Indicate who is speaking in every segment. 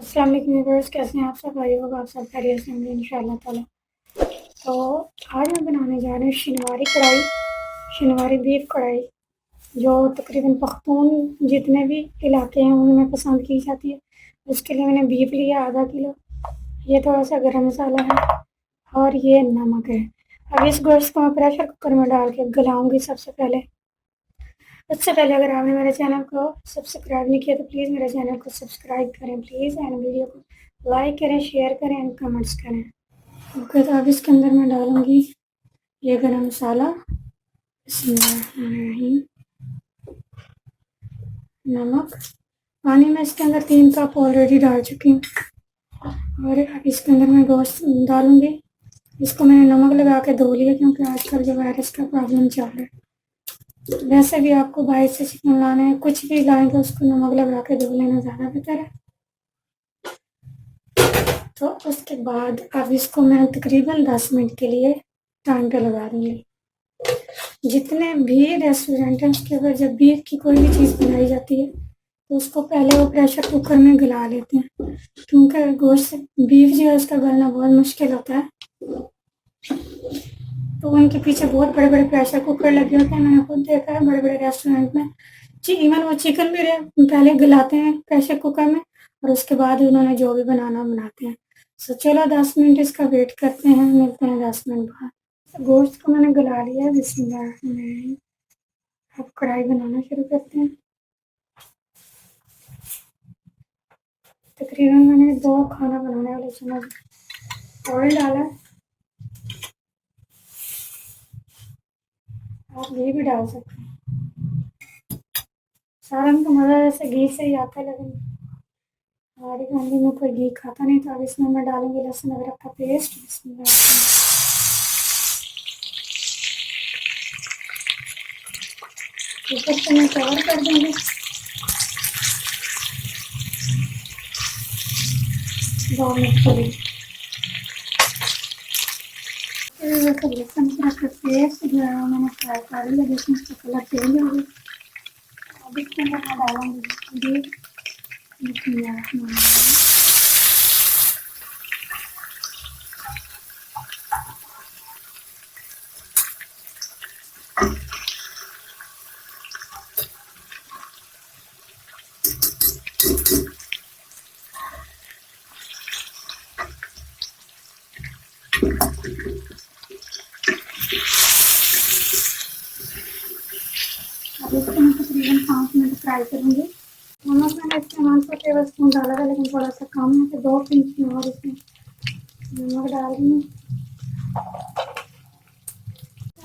Speaker 1: अस्सलाम वालेकुम व्यूअर्स, कैसे हैं आप सब? आई होगा आप सब खैरियत से होंगे इंशाअल्लाह ताला। तो आज मैं बनाने जा रही हूँ शिनवारी कढ़ाई, शिनवारी बीफ कढ़ाई, जो तकरीबन पख्तून जितने भी इलाके हैं उनमें पसंद की जाती है। उसके लिए मैंने बीफ लिया आधा किलो, ये थोड़ा सा गरम मसाला है और ये नमक है। अब इस गोश्त को मैं प्रेशर कुकर में डाल के गलाऊंगी। सबसे पहले अगर आपने मेरे चैनल को सब्सक्राइब नहीं किया तो प्लीज़ मेरे चैनल को सब्सक्राइब करें प्लीज़, एंड वीडियो को लाइक करें, शेयर करें एंड कमेंट्स करें। ओके, तो अब इसके अंदर मैं डालूँगी ये गरम मसाला, बिस्मिल्लाहिर्रहमानिर्रहीम, नमक। पानी में इसके अंदर 3 कप ऑलरेडी डाल चुकी हूँ और अब इसके अंदर मैं गोश्त डालूँगी। इसको मैंने नमक लगा के धो लिया क्योंकि आजकल जो वायरस का प्रॉब्लम चल रहा है। वैसे भी आपको बाहर से चिकन लाना है, कुछ भी लाएंगे उसको नमक लगा के धो लेना ज़्यादा बेहतर है। तो उसके बाद अब इसको मैं तकरीबन 10 मिनट के लिए टाइम पे लगा दूँगी। जितने भी रेस्टोरेंट हैं उसके अंदर जब बीफ की कोई भी चीज़ बनाई जाती है तो उसको पहले वो प्रेशर कुकर में गला लेते हैं, क्योंकि गोश्त बीफ जो है उसका गलना बहुत मुश्किल होता है। तो उनके पीछे बहुत बड़े बड़े प्रेशर कुकर लगे होते हैं, मैंने खुद देखा है बड़े बड़े रेस्टोरेंट में। जी, इवन वो चिकन भी पहले गलाते हैं प्रेशर कुकर में और उसके बाद उन्होंने जो भी बनाना बनाते हैं। सो चलो 10 मिनट इसका वेट करते हैं, मिलते हैं 10 मिनट बाद। तो गोश्त को मैंने गला लिया है, बिस्मिल्लाह। अब कढ़ाई बनाना शुरू करते हैं। तकरीबन मैंने 2 खाना बनाने वाले चम्मच ऑयल डाला है। आप घी भी डाल सकते हैं। सालन का मज़ा वैसे घी से ही आता है, लेकिन हमारी फैमिली में कोई घी खाता नहीं, तो अब इसमें मैं डालूंगी लहसुन अदरक का पेस्ट। ऊपर से मैं कवर कर दूंगी। 2 मिनट के लिए लहसुन अदरक का पेस्ट जो है मैंने फ्राई कर लिया, जिसमें उसका कलर चेंज हो गया। अब इसके अंदर मैं डालूंगी घी। अब इसको मैं तकरीबन 5 मिनट फ्राई करूँगी। नमक मैंने इसमें 1 टेबल स्पून डाला था, लेकिन थोड़ा सा कम है तो 2 पिंच में और इसमें नमक डाल दूँगी।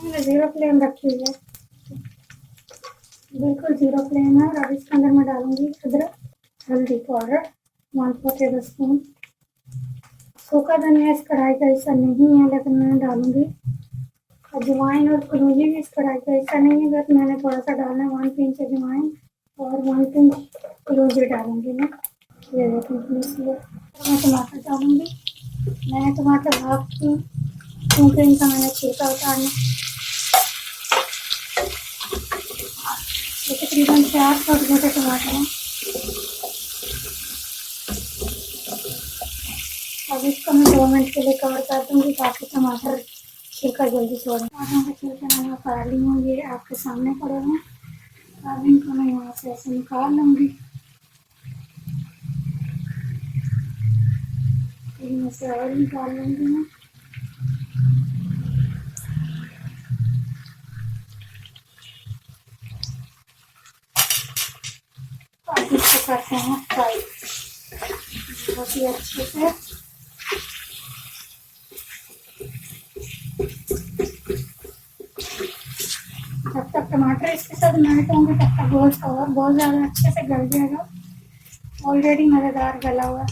Speaker 1: मैंने 0 फ्लेम रखी हुई है, बिल्कुल 0 फ्लेम है। और अब इसके अंदर मैं डालूँगी अदरक हल्दी पाउडर 1 टेबल स्पून। सूखा धनिया इस कढ़ाई का हिस्सा नहीं है, लेकिन मैं डालूँगी। अजवाइन और कलौंजी भी इस कढ़ाई का हिस्सा नहीं है, बस मैंने थोड़ा सा डालना है। 1 पिंच अजवाइन और 1 पिंच कलौंजी डालूंगी मैं। ये देखिए, इसलिए मैं टमाटर डालूंगी। मैंने टमाटर हाफ की, क्योंकि इनका मैंने छिलका उतारना। ये तकरीबन 4 छोटे छोटे टमाटर हैं। अब इसको मैं 2 मिनट के लिए कवर कर दूँगी ताकि टमाटर छिलका जल्दी छोड़ें। टमाटरों के छिलके मैंने उतार ली हूँ, ये आपके सामने पड़े हैं। अब इनको मैं यहाँ से ऐसे निकाल लूँगी। इनमें से ऑयल निकाल लूँगी मैं। अब इसको करते हैं फ्राई बहुत ही अच्छे से। जब तक टमाटर इसके साथ मेल्ट होंगे तब तक गोश्त और बहुत ज़्यादा अच्छे से गल जाएगा। ऑलरेडी मज़ेदार गला हुआ है।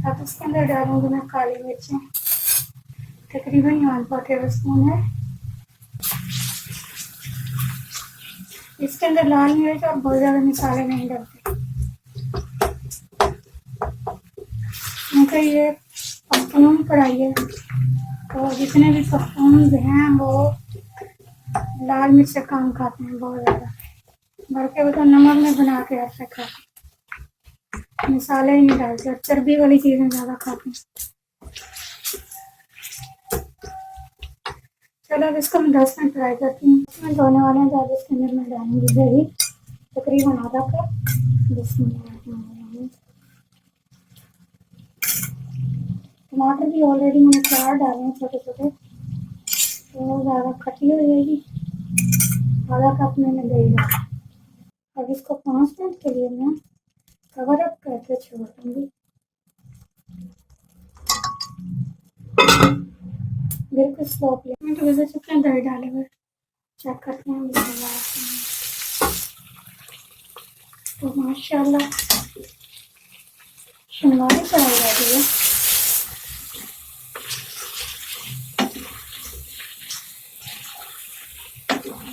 Speaker 1: अब इसके अंदर डालूंगी मैं काली मिर्चें, तकरीबन 1 टेबल स्पून है। इसके अंदर लाल मिर्च और बहुत ज़्यादा मसाले नहीं डलते, क्योंकि ये पख्तून कढ़ाई है, तो जितने भी पख्तून हैं वो लाल मिर्च से काम खाते हैं बहुत ज़्यादा। भर के वो तो नमक में बना के ऐसे खाते, मसाले ही नहीं डालते और चर्बी वाली चीज़ें ज़्यादा खाते हैं। चलो अब इसको मैं 10 मिनट फ्राई करती हूँ। इसमें धोने वाले हैं, तो इसके अंदर मैं डालूंगी दही तकरीबन आधा कप। बिस्मिल्लाह। टमाटर भी ऑलरेडी मैंने 4 डाले हैं छोटे छोटे, तो ज़्यादा खट्टी हो जाएगी। आधा कप मैंने दही डाला। अब इसको 5 मिनट के लिए मैं कवर अप करके छोड़ दूँगी। बिल्कुल स्लो फ्लेम में तो गुजर चुके हैं दही डाले हुए। चेक करते हैं तो माशाल्लाह शिनवारी कढ़ाई रेडी है।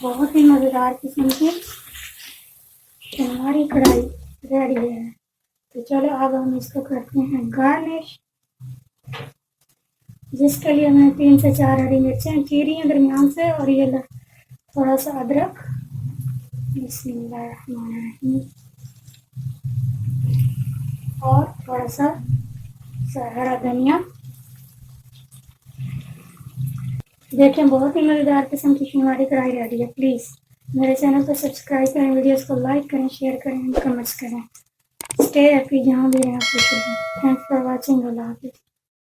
Speaker 1: बहुत ही मज़ेदार किस्म की शिनवारी कढ़ाई रेडी है। तो चलो अब हम इसको करते हैं गार्निश, जिसके लिए मैंने 3 से 4 हरी मिर्चें चीरी हैं दरमियान से, और ये थोड़ा सा अदरक, बिस्मिल्लाहिर्रहमानिर्रहीम, और थोड़ा सा हरा धनिया। देखें बहुत ही मज़ेदार किस्म की शिनवारी कढ़ाई रेडी है। प्लीज़ मेरे चैनल को सब्सक्राइब करें, वीडियोस को लाइक करें, शेयर करें, कमेंट्स करें। स्टे हैप्पी जहाँ भी रहें, खुश रहें। Thanks for watching. अल्लाह हाफ़िज़।